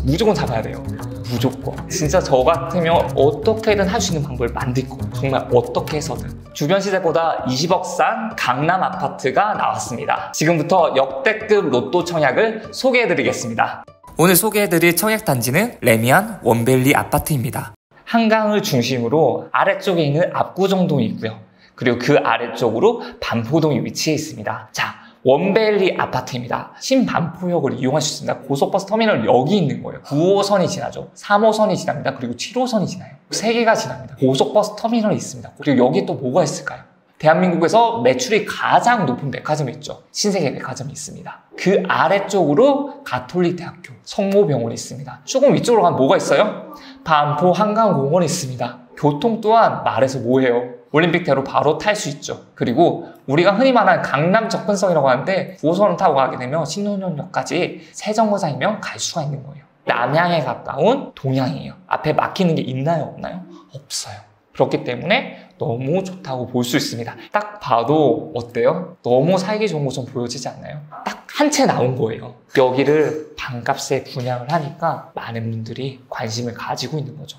무조건 잡아야 돼요. 무조건. 진짜 저 같으면 어떻게든 할 수 있는 방법을 만들 거예요. 정말 어떻게 해서든. 주변 시세보다 20억 싼 강남 아파트가 나왔습니다. 지금부터 역대급 로또 청약을 소개해드리겠습니다. 오늘 소개해드릴 청약 단지는 레미안 원밸리 아파트입니다. 한강을 중심으로 아래쪽에 있는 압구정동이 있고요. 그리고 그 아래쪽으로 반포동이 위치해 있습니다. 자, 원밸리 아파트입니다. 신반포역을 이용할 수 있습니다. 고속버스 터미널 여기 있는 거예요. 9호선이 지나죠. 3호선이 지납니다. 그리고 7호선이 지나요. 3개가 지납니다. 고속버스 터미널이 있습니다. 그리고 여기 또 뭐가 있을까요? 대한민국에서 매출이 가장 높은 백화점이 있죠. 신세계 백화점이 있습니다. 그 아래쪽으로 가톨릭대학교, 성모병원이 있습니다. 조금 위쪽으로 가면 뭐가 있어요? 반포 한강공원이 있습니다. 교통 또한 말해서 뭐해요? 올림픽대로 바로 탈 수 있죠. 그리고 우리가 흔히 말하는 강남 접근성이라고 하는데 9호선을 타고 가게 되면 신논현역까지 세정거장이면 갈 수가 있는 거예요. 남향에 가까운 동향이에요. 앞에 막히는 게 있나요? 없나요? 없어요. 그렇기 때문에 너무 좋다고 볼 수 있습니다. 딱 봐도 어때요? 너무 살기 좋은 곳처럼 보여지지 않나요? 딱 한 채 나온 거예요. 여기를 반값에 분양을 하니까 많은 분들이 관심을 가지고 있는 거죠.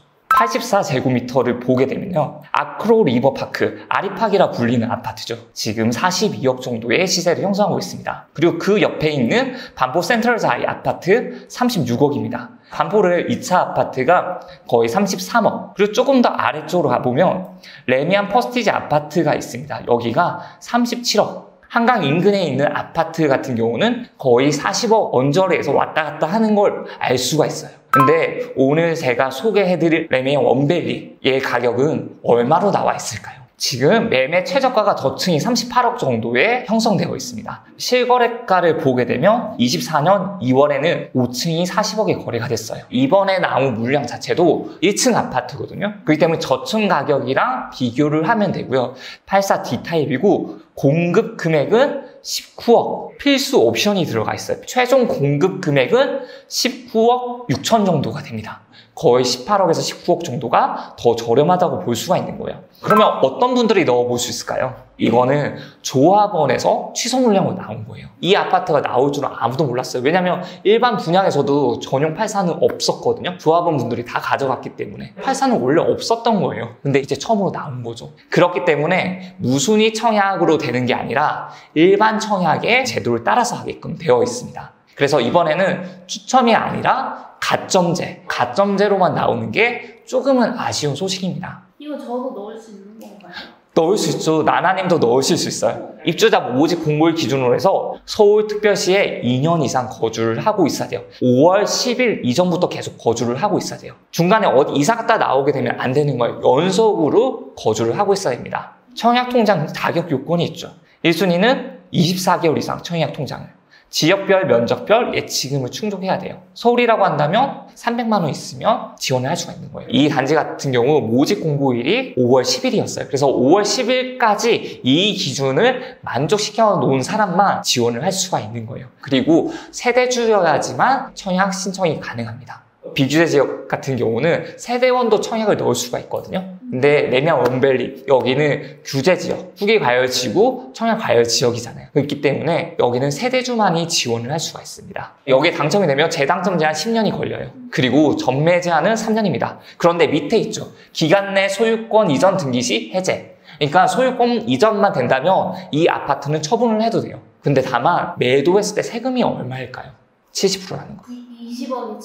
84제곱미터를 보게 되면요. 아크로 리버파크, 아리팍이라 불리는 아파트죠. 지금 42억 정도의 시세를 형성하고 있습니다. 그리고 그 옆에 있는 반포 센트럴자이 아파트 36억입니다. 반포를 2차 아파트가 거의 33억. 그리고 조금 더 아래쪽으로 가보면 레미안 퍼스티지 아파트가 있습니다. 여기가 37억. 한강 인근에 있는 아파트 같은 경우는 거의 40억 언저리에서 왔다 갔다 하는 걸 알 수가 있어요. 근데 오늘 제가 소개해드릴 레미안 원밸리의 가격은 얼마로 나와 있을까요? 지금 매매 최저가가 저층이 38억 정도에 형성되어 있습니다. 실거래가를 보게 되면 24년 2월에는 5층이 40억에 거래가 됐어요. 이번에 나온 물량 자체도 1층 아파트거든요. 그렇기 때문에 저층 가격이랑 비교를 하면 되고요. 84D 타입이고 공급 금액은 19억, 필수 옵션이 들어가 있어요. 최종 공급 금액은 19억 6천 정도가 됩니다. 거의 18억에서 19억 정도가 더 저렴하다고 볼 수가 있는 거예요. 그러면 어떤 분들이 넣어볼 수 있을까요? 이거는 조합원에서 취소 물량으로 나온 거예요. 이 아파트가 나올 줄은 아무도 몰랐어요. 왜냐면 일반 분양에서도 전용 84는 없었거든요. 조합원 분들이 다 가져갔기 때문에 84는 원래 없었던 거예요. 근데 이제 처음으로 나온 거죠. 그렇기 때문에 무순위 청약으로 되는 게 아니라 일반 청약의 제도를 따라서 하게끔 되어 있습니다. 그래서 이번에는 추첨이 아니라 가점제로만 나오는 게 조금은 아쉬운 소식입니다. 이거 저도 넣을 수 있는 건가요? 넣을 수 있죠. 나나님도 넣으실 수 있어요. 입주자 모집 공고일 기준으로 해서 서울특별시에 2년 이상 거주를 하고 있어야 돼요. 5월 10일 이전부터 계속 거주를 하고 있어야 돼요. 중간에 어디 이사 갔다 나오게 되면 안 되는 거예요. 연속으로 거주를 하고 있어야 됩니다. 청약통장 자격 요건이 있죠. 1순위는 24개월 이상 청약통장을, 지역별, 면적별 예치금을 충족해야 돼요. 서울이라고 한다면 300만 원 있으면 지원을 할 수가 있는 거예요. 이 단지 같은 경우 모집 공고일이 5월 10일이었어요. 그래서 5월 10일까지 이 기준을 만족시켜 놓은 사람만 지원을 할 수가 있는 거예요. 그리고 세대주여야지만 청약 신청이 가능합니다. 비규제 지역 같은 경우는 세대원도 청약을 넣을 수가 있거든요. 근데 레미안 원밸리 여기는 규제 지역, 후기 과열 지구, 청약 과열 지역이잖아요. 그렇기 때문에 여기는 세대주만이 지원을 할 수가 있습니다. 여기에 당첨이 되면 재당첨 제한 10년이 걸려요. 그리고 전매 제한은 3년입니다. 그런데 밑에 있죠. 기간 내 소유권 이전 등기 시 해제. 그러니까 소유권 이전만 된다면 이 아파트는 처분을 해도 돼요. 근데 다만 매도했을 때 세금이 얼마일까요? 70%라는 거. 20억에 70%?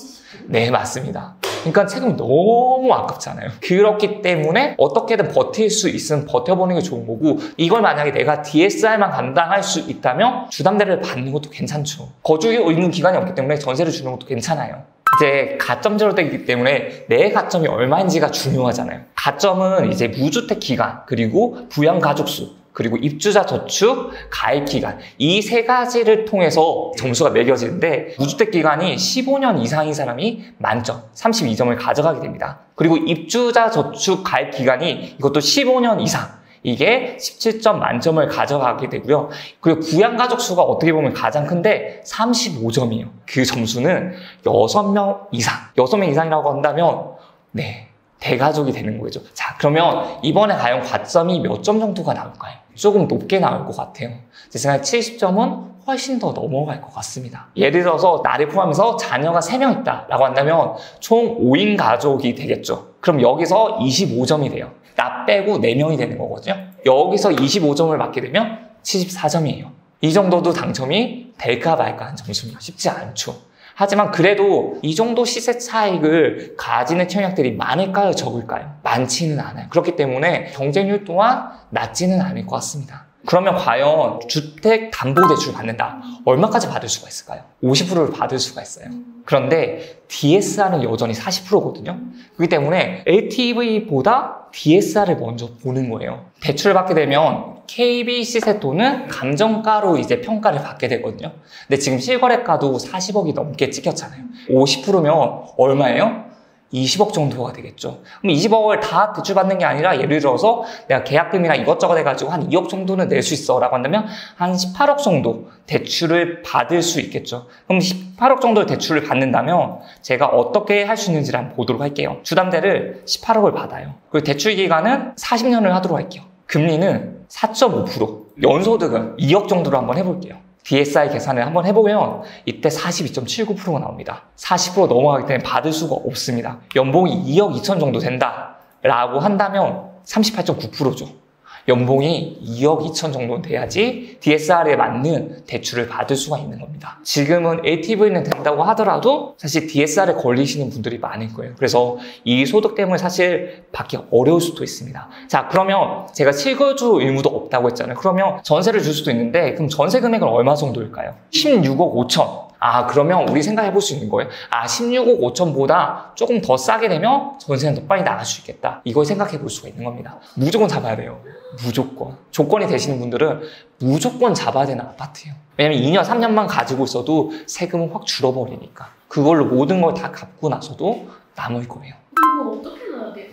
네, 맞습니다. 그러니까 세금이 너무 아깝잖아요. 그렇기 때문에 어떻게든 버틸 수 있으면 버텨보는 게 좋은 거고, 이걸 만약에 내가 DSR만 감당할 수 있다면 주담대를 받는 것도 괜찮죠. 거주에 있는 기간이 없기 때문에 전세를 주는 것도 괜찮아요. 이제 가점제로 되기 때문에 내 가점이 얼마인지가 중요하잖아요. 가점은 이제 무주택 기간, 그리고 부양 가족수, 그리고 입주자 저축, 가입 기간, 이 세 가지를 통해서 점수가 매겨지는데, 무주택 기간이 15년 이상인 사람이 만점, 32점을 가져가게 됩니다. 그리고 입주자 저축 가입 기간이 이것도 15년 이상, 이게 17점 만점을 가져가게 되고요. 그리고 부양 가족 수가 어떻게 보면 가장 큰데 35점이에요. 그 점수는 6명 이상, 6명 이상이라고 한다면 네, 대가족이 되는 거죠. 자, 그러면 이번에 과연 과점이 몇 점 정도가 나올까요? 조금 높게 나올 것 같아요. 제 생각에 70점은 훨씬 더 넘어갈 것 같습니다. 예를 들어서 나를 포함해서 자녀가 3명 있다라고 한다면 총 5인 가족이 되겠죠. 그럼 여기서 25점이 돼요. 나 빼고 4명이 되는 거거든요. 여기서 25점을 맞게 되면 74점이에요. 이 정도도 당첨이 될까 말까 하는 점수입니다. 쉽지 않죠. 하지만 그래도 이 정도 시세 차익을 가지는 청약들이 많을까요? 적을까요? 많지는 않아요. 그렇기 때문에 경쟁률 또한 낮지는 않을 것 같습니다. 그러면 과연 주택담보대출 받는다. 얼마까지 받을 수가 있을까요? 50%를 받을 수가 있어요. 그런데 DSR은 여전히 40%거든요. 그렇기 때문에 LTV보다 DSR을 먼저 보는 거예요. 대출을 받게 되면 KB 시세 또는 감정가로 이제 평가를 받게 되거든요. 근데 지금 실거래가도 40억이 넘게 찍혔잖아요. 50%면 얼마예요? 20억 정도가 되겠죠. 그럼 20억을 다 대출받는 게 아니라 예를 들어서 내가 계약금이랑 이것저것 해가지고 한 2억 정도는 낼 수 있어 라고 한다면 한 18억 정도 대출을 받을 수 있겠죠. 그럼 18억 정도의 대출을 받는다면 제가 어떻게 할 수 있는지를 한번 보도록 할게요. 주담대를 18억을 받아요. 그리고 대출 기간은 40년을 하도록 할게요. 금리는 4.5%, 연소득은 2억 정도로 한번 해볼게요. DSI 계산을 한번 해보면 이때 42.79%가 나옵니다. 40% 넘어가기 때문에 받을 수가 없습니다. 연봉이 2억 2천 정도 된다라고 한다면 38.9%죠. 연봉이 2억 2천 정도 돼야지 DSR에 맞는 대출을 받을 수가 있는 겁니다. 지금은 LTV는 된다고 하더라도 사실 DSR에 걸리시는 분들이 많을 거예요. 그래서 이 소득 때문에 사실 받기 어려울 수도 있습니다. 자, 그러면 제가 실거주 의무도 없다고 했잖아요. 그러면 전세를 줄 수도 있는데 그럼 전세 금액은 얼마 정도일까요? 16억 5천. 그러면 우리 생각해 볼 수 있는 거예요. 16억 5천보다 조금 더 싸게 되면 전세는 더 빨리 나갈 수 있겠다. 이걸 생각해 볼 수가 있는 겁니다. 무조건 잡아야 돼요. 무조건. 조건이 되시는 분들은 무조건 잡아야 되는 아파트예요. 왜냐면 2년, 3년만 가지고 있어도 세금은 확 줄어버리니까. 그걸로 모든 걸 다 갚고 나서도 남을 거예요. 그거 어떻게 넣어야 돼요?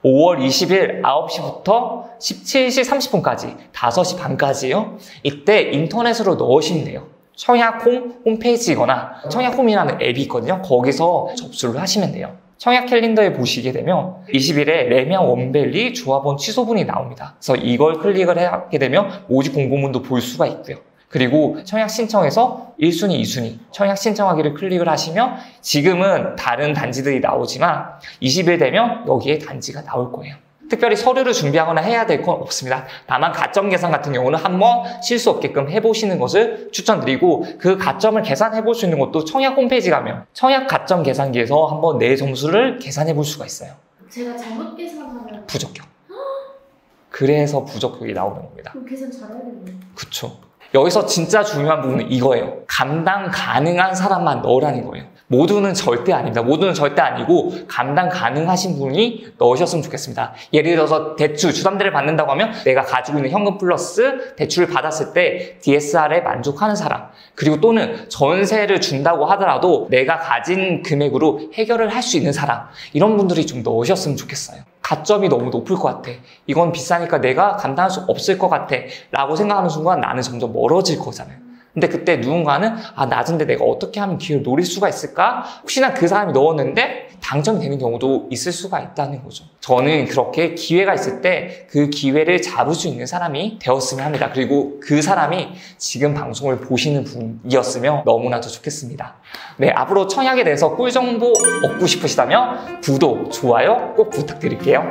5월 20일 9시부터 17시 30분까지 5시 반까지요. 이때 인터넷으로 넣으시면 돼요. 청약홈 홈페이지거나 청약홈이라는 앱이 있거든요. 거기서 접수를 하시면 돼요. 청약 캘린더에 보시게 되면 20일에 레미안 원밸리 조합원 취소분이 나옵니다. 그래서 이걸 클릭을 하게 되면 모집 공고문도 볼 수가 있고요. 그리고 청약 신청에서 1순위, 2순위 청약 신청하기를 클릭을 하시면 지금은 다른 단지들이 나오지만 20일 되면 여기에 단지가 나올 거예요. 특별히 서류를 준비하거나 해야 될 건 없습니다. 다만 가점 계산 같은 경우는 한번 실수 없게끔 해보시는 것을 추천드리고 그 가점을 계산해 볼 수 있는 것도 청약 홈페이지 가면 청약 가점 계산기에서 한번 내 점수를 계산해 볼 수가 있어요. 제가 잘못 계산하면 부적격. 그래서 부적격이 나오는 겁니다. 그럼 계산 잘해야겠네요. 그쵸. 여기서 진짜 중요한 부분은 이거예요. 감당 가능한 사람만 넣으라는 거예요. 모두는 절대 아닙니다. 모두는 절대 아니고 감당 가능하신 분이 넣으셨으면 좋겠습니다. 예를 들어서 대출, 주담대를 받는다고 하면 내가 가지고 있는 현금 플러스 대출을 받았을 때 DSR에 만족하는 사람, 그리고 또는 전세를 준다고 하더라도 내가 가진 금액으로 해결을 할 수 있는 사람, 이런 분들이 좀 넣으셨으면 좋겠어요. 가점이 너무 높을 것 같아. 이건 비싸니까 내가 감당할 수 없을 것 같아 라고 생각하는 순간 나는 점점 멀어질 거잖아요. 근데 그때 누군가는 낮은데 내가 어떻게 하면 기회를 노릴 수가 있을까? 혹시나 그 사람이 넣었는데 당첨이 되는 경우도 있을 수가 있다는 거죠. 저는 그렇게 기회가 있을 때 그 기회를 잡을 수 있는 사람이 되었으면 합니다. 그리고 그 사람이 지금 방송을 보시는 분이었으면 너무나도 좋겠습니다. 네, 앞으로 청약에 대해서 꿀정보 얻고 싶으시다면 구독, 좋아요 꼭 부탁드릴게요.